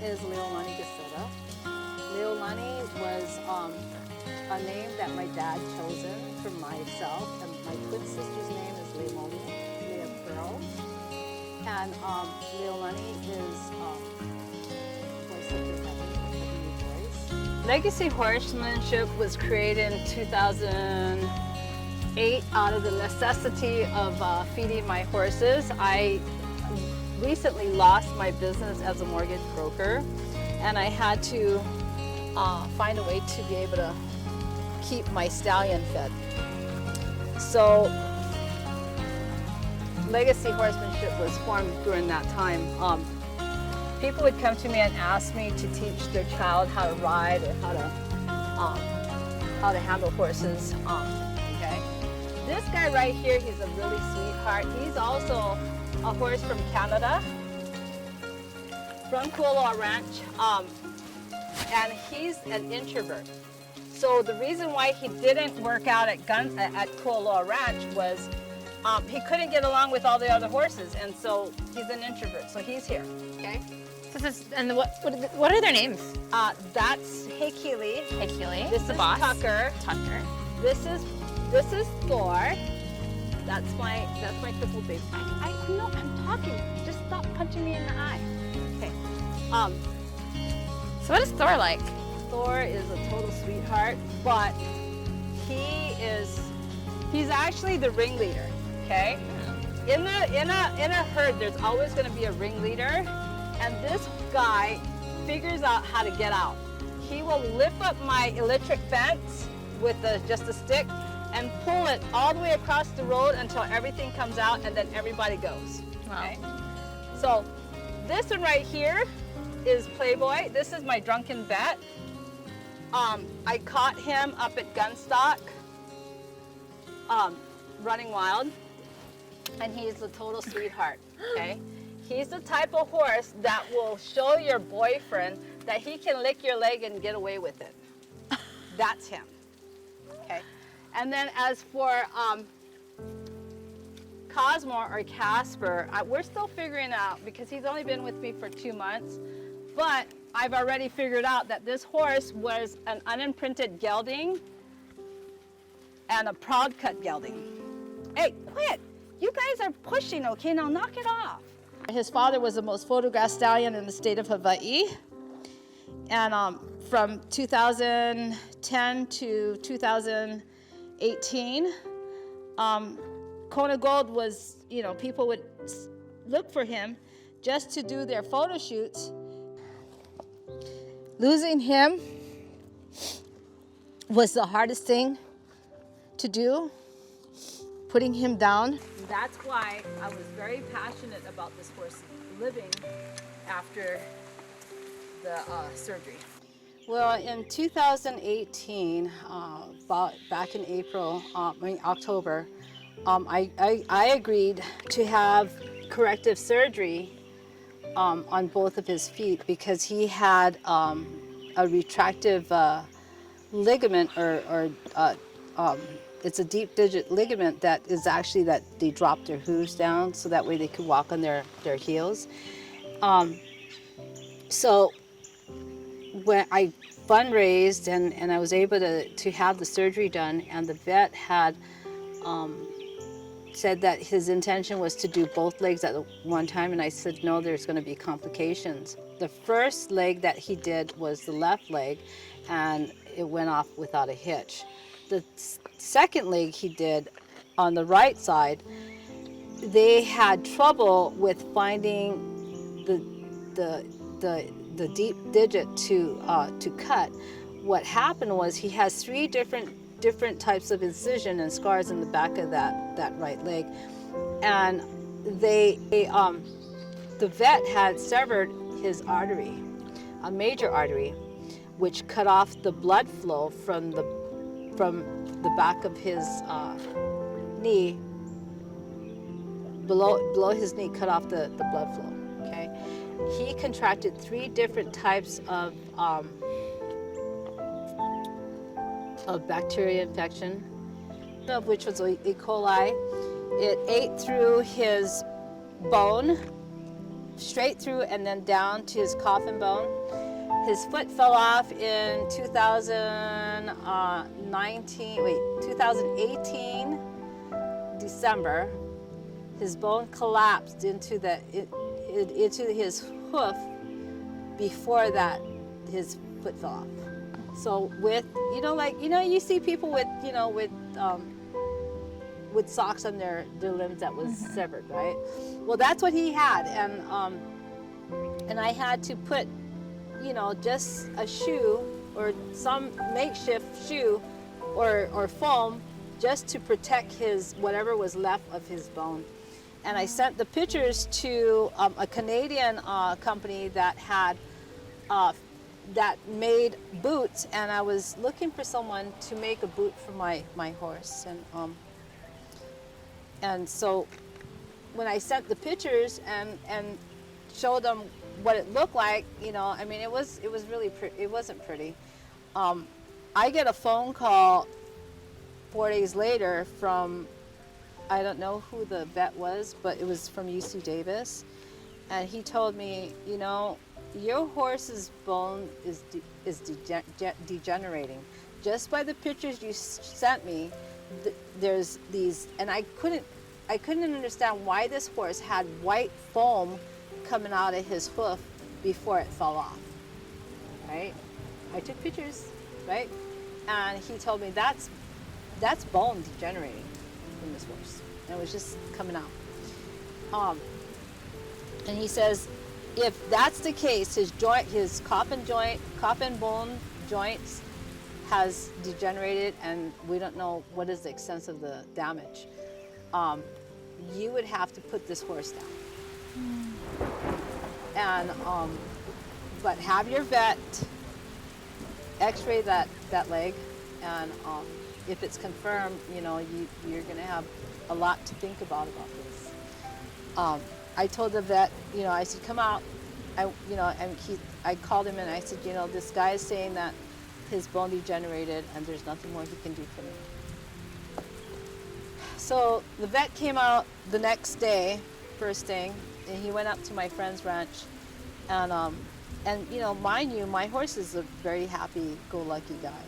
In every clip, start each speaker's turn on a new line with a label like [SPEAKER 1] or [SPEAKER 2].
[SPEAKER 1] is Leolani Gaceta. Leolani was a name that my dad chosen for myself, and my twin sister's name is Leolani, Leah Pearl. And Leolani is voice of the heavenly voice. Legacy Horsemanship was created in 2008 out of the necessity of feeding my horses. I recently lost my business as a mortgage broker, and I had to find a way to be able to keep my stallion fed. So Legacy Horsemanship was formed during that time. People would come to me and ask me to teach their child how to ride or how to handle horses. Okay. This guy right here, he's a really sweetheart. He's also a horse from Canada, from Kualoa Ranch, and he's an introvert. So the reason why he didn't work out at Kualoa Ranch was he couldn't get along with all the other horses, and so he's an introvert. So he's here. Okay.
[SPEAKER 2] And what are their names?
[SPEAKER 1] That's Heikili.
[SPEAKER 2] Heikili.
[SPEAKER 1] This is
[SPEAKER 2] boss.
[SPEAKER 1] Tucker. This is Thor. That's my crippled baby. I know I'm talking. Just stop punching me in the eye. Okay.
[SPEAKER 2] So what is Thor like?
[SPEAKER 1] Thor is a total sweetheart, but he's actually the ringleader. Okay. In a herd, there's always going to be a ringleader, and this guy figures out how to get out. He will lift up my electric fence with just a stick and pull it all the way across the road until everything comes out, and then everybody goes. Okay?
[SPEAKER 2] Wow.
[SPEAKER 1] So this one right here is Playboy. This is my drunken vet. I caught him up at Gunstock, running wild, and he's a total sweetheart. Okay, he's the type of horse that will show your boyfriend that he can lick your leg and get away with it. That's him. Okay. And then as for Cosmo or Casper, we're still figuring out because he's only been with me for 2 months, but I've already figured out that this horse was an unimprinted gelding and a proud cut gelding. Hey, quit! You guys are pushing, okay? Now knock it off. His father was the most photographed stallion in the state of Hawaii. And from 2010 to 2018, Kona Gold was, people would look for him just to do their photo shoots. Losing him was the hardest thing to do, putting him down. That's why I was very passionate about this horse living after the surgery. Well, in 2018, back in October, I agreed to have corrective surgery on both of his feet because he had a retractive ligament or it's a deep digit ligament that is actually that they drop their hooves down so that way they could walk on their heels. So when I fundraised and I was able to have the surgery done, and the vet had said that his intention was to do both legs at one time, and I said, no, there's going to be complications. The first leg that he did was the left leg, and it went off without a hitch. The second leg he did on the right side, they had trouble with finding the deep digit to cut. What happened was he has 3 different types of incision and scars in the back of that right leg, and the vet had severed his artery, a major artery, which cut off the blood flow from the back of his knee, below his knee, cut off the blood flow. Okay, he contracted 3 different types of bacteria infection, of which was E. coli. It ate through his bone straight through and then down to his coffin bone. His foot fell off in 2018 December. His bone collapsed into his hoof. Before that, his foot fell off. So with, you see people with socks on their limbs that was severed, right? Well, that's what he had, and I had to put, just a shoe or some makeshift shoe or foam just to protect his whatever was left of his bone. And I sent the pictures to a Canadian company that had that made boots, and I was looking for someone to make a boot for my horse, and so when I sent the pictures and showed them what it looked like, it was really it wasn't pretty. I get a phone call 4 days later from, I don't know who the vet was, but it was from UC Davis, and he told me, your horse's bone is degenerating. Just by the pictures you sent me, there's these, and I couldn't understand why this horse had white foam coming out of his hoof before it fell off, right? I took pictures, right? And he told me that's bone degenerating in this horse. And it was just coming out. And he says, if that's the case, his coffin bone joints has degenerated, and we don't know what is the extent of the damage. You would have to put this horse down. And but have your vet X-ray that leg, and if it's confirmed, you're going to have a lot to think about this. I told the vet, I said, come out. I called him and I said, this guy is saying that his bone degenerated and there's nothing more he can do for me. So the vet came out the next day, first thing, and he went up to my friend's ranch, and mind you, my horse is a very happy-go-lucky guy.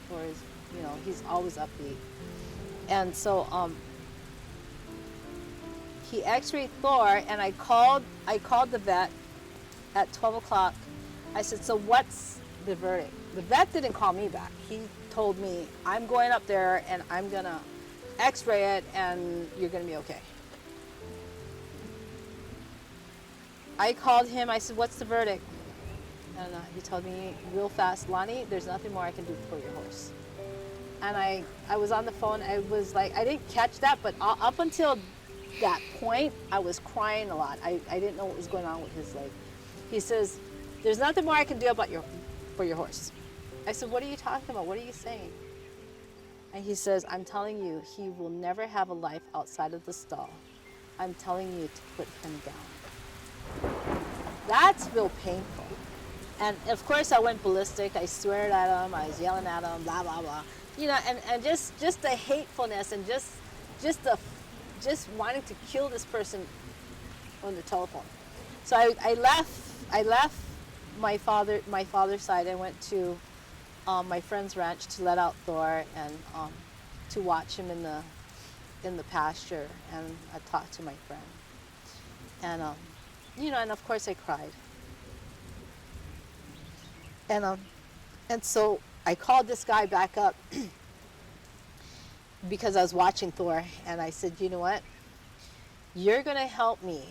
[SPEAKER 1] For his, he's always upbeat, and so he X-rayed Thor, and I called the vet at 12 o'clock. I said, so what's the verdict? The vet didn't call me back. He told me, I'm going up there and I'm gonna X-ray it and you're gonna be okay. I called him, I said, what's the verdict? And he told me real fast, Lonnie, there's nothing more I can do for your horse. And I was on the phone, I was like, I didn't catch that, but up until that point, I was crying a lot. I didn't know what was going on with his leg. He says, there's nothing more I can do for your horse. I said, what are you talking about? What are you saying? And he says, I'm telling you, he will never have a life outside of the stall. I'm telling you to put him down. That's real painful. And of course I went ballistic. I sweared at him, I was yelling at him, blah, blah, blah. And just the hatefulness and just wanting to kill this person on the telephone. So I left my father's side. I went to my friend's ranch to let out Thor and to watch him in the pasture, and I talked to my friend. And and of course I cried. And so I called this guy back up because I was watching Thor, and I said, you know what? You're going to help me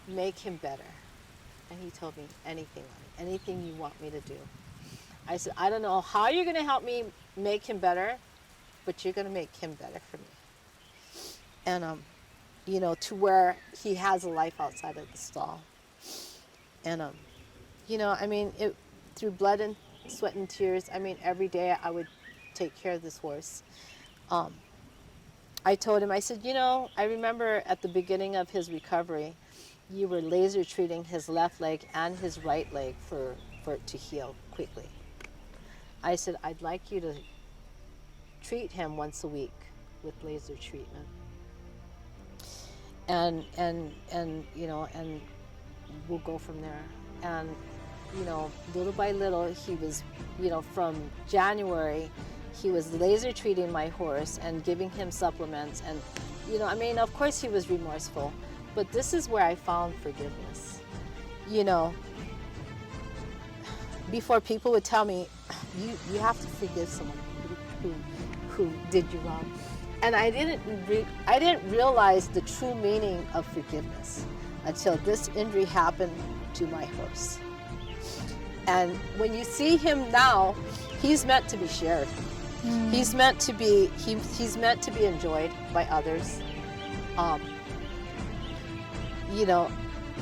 [SPEAKER 1] make him better. And he told me, anything you want me to do. I said, I don't know how you're going to help me make him better, but you're going to make him better for me. And, to where he has a life outside of the stall. And, through blood and sweat and tears, every day I would take care of this horse. I told him, I said, I remember at the beginning of his recovery, you were laser treating his left leg and his right leg for it to heal quickly. I said, I'd like you to treat him once a week with laser treatment. And
[SPEAKER 3] we'll go from there. And, you know, little by little, he was, you know, from January, he was laser treating my horse and giving him supplements. And, you know, I mean, of course he was remorseful, but this is where I found forgiveness. You know, before people would tell me, you have to forgive someone who did you wrong. And I didn't realize the true meaning of forgiveness until this injury happened to my horse. And when you see him now, he's meant to be shared. He's meant to be he's meant to be enjoyed by others. You know,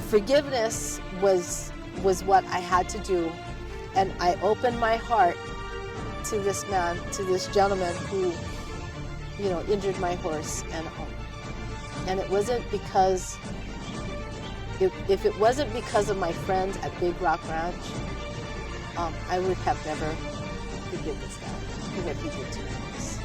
[SPEAKER 3] forgiveness was what I had to do, and I opened my heart to this man, to this gentleman who, you know, injured my horse. And it wasn't because, if it wasn't because of my friends at Big Rock Ranch, I would have never forgiven this guy for what he did to my horse.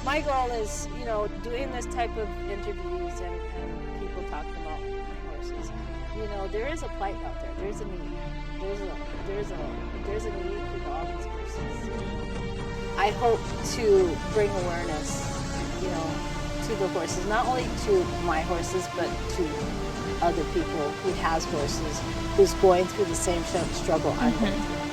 [SPEAKER 3] My goal is, you know, doing this type of interviews and people talking about my horses. You know, there is a plight out there. There's a need. There's a need for all these horses. I hope to bring awareness, you know, to the horses, not only to my horses, but to other people who has horses, who's going through the same struggle I'm going through.